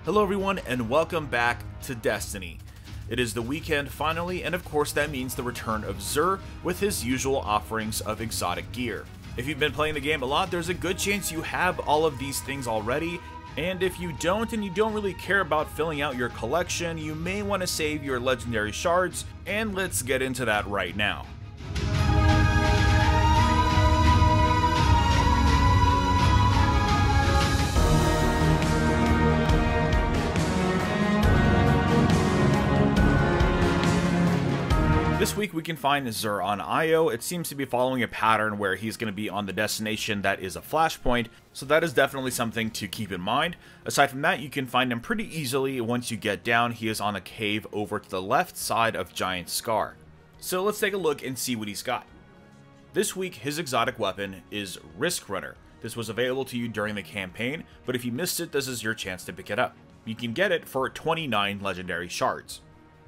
Hello everyone and welcome back to Destiny. It is the weekend finally, and of course that means the return of Xur with his usual offerings of exotic gear. If you've been playing the game a lot, there's a good chance you have all of these things already, and if you don't and you don't really care about filling out your collection, you may want to save your legendary shards, and let's get into that right now. This week we can find Xur on Io. It seems to be following a pattern where he's going to be on the destination that is a flashpoint, so that is definitely something to keep in mind. Aside from that, you can find him pretty easily once you get down. He is on a cave over to the left side of Giant Scar. So let's take a look and see what he's got. This week his exotic weapon is Risk Runner. This was available to you during the campaign, but if you missed it, this is your chance to pick it up. You can get it for 29 legendary shards.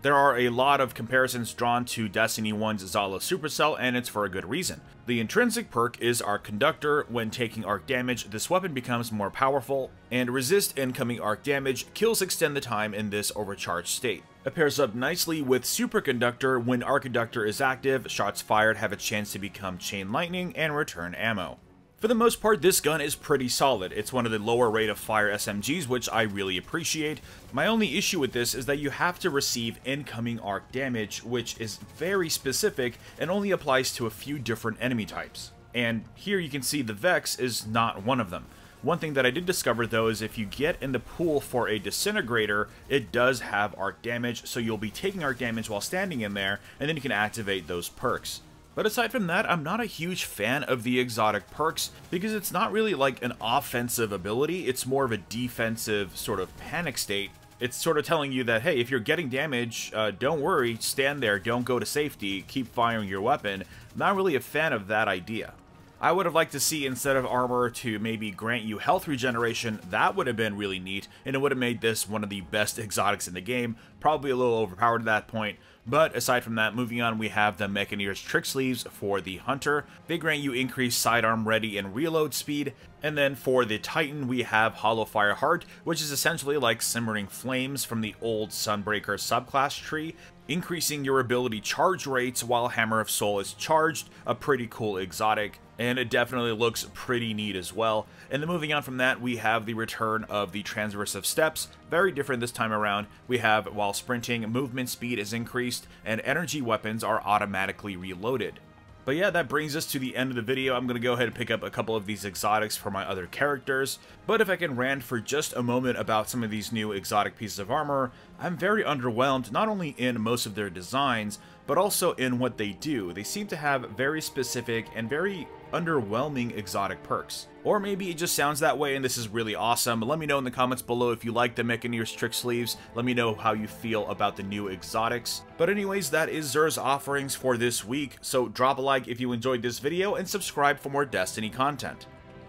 There are a lot of comparisons drawn to Destiny 1's Zala Supercell, and it's for a good reason. The intrinsic perk is Arc Conductor. When taking arc damage, this weapon becomes more powerful, and resist incoming arc damage. Kills extend the time in this overcharged state. It pairs up nicely with Superconductor. When Arc Conductor is active, shots fired have a chance to become Chain Lightning and return ammo. For the most part, this gun is pretty solid. It's one of the lower rate of fire SMGs, which I really appreciate. My only issue with this is that you have to receive incoming arc damage, which is very specific and only applies to a few different enemy types. And here you can see the Vex is not one of them. One thing that I did discover though is if you get in the pool for a Disintegrator, it does have arc damage, so you'll be taking arc damage while standing in there, and then you can activate those perks. But aside from that, I'm not a huge fan of the exotic perks because it's not really like an offensive ability, it's more of a defensive sort of panic state. It's sort of telling you that, hey, if you're getting damage, don't worry, stand there, don't go to safety, keep firing your weapon. I'm not really a fan of that idea. I would have liked to see, instead of armor, to maybe grant you health regeneration. That would have been really neat, and it would have made this one of the best exotics in the game. Probably a little overpowered at that point. But aside from that, moving on, we have the Mechaneer's Trick Sleeves for the Hunter. They grant you increased sidearm ready and reload speed. And then for the Titan, we have Hollow Fire Heart, which is essentially like Simmering Flames from the old Sunbreaker subclass tree, increasing your ability charge rates while Hammer of Soul is charged. A pretty cool exotic, and it definitely looks pretty neat as well. And then moving on from that, we have the return of the Transversive Steps. Very different this time around. We have, while sprinting, movement speed is increased, and energy weapons are automatically reloaded. But yeah, that brings us to the end of the video. I'm going to go ahead and pick up a couple of these exotics for my other characters. But if I can rant for just a moment about some of these new exotic pieces of armor, I'm very underwhelmed, not only in most of their designs, but also in what they do. They seem to have very specific and very underwhelming exotic perks. Or maybe it just sounds that way and this is really awesome. Let me know in the comments below if you like the Mechaneer's Trick Sleeves. Let me know how you feel about the new exotics. But anyways, that is Xur's offerings for this week, so drop a like if you enjoyed this video and subscribe for more Destiny content.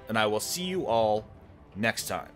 And I will see you all next time.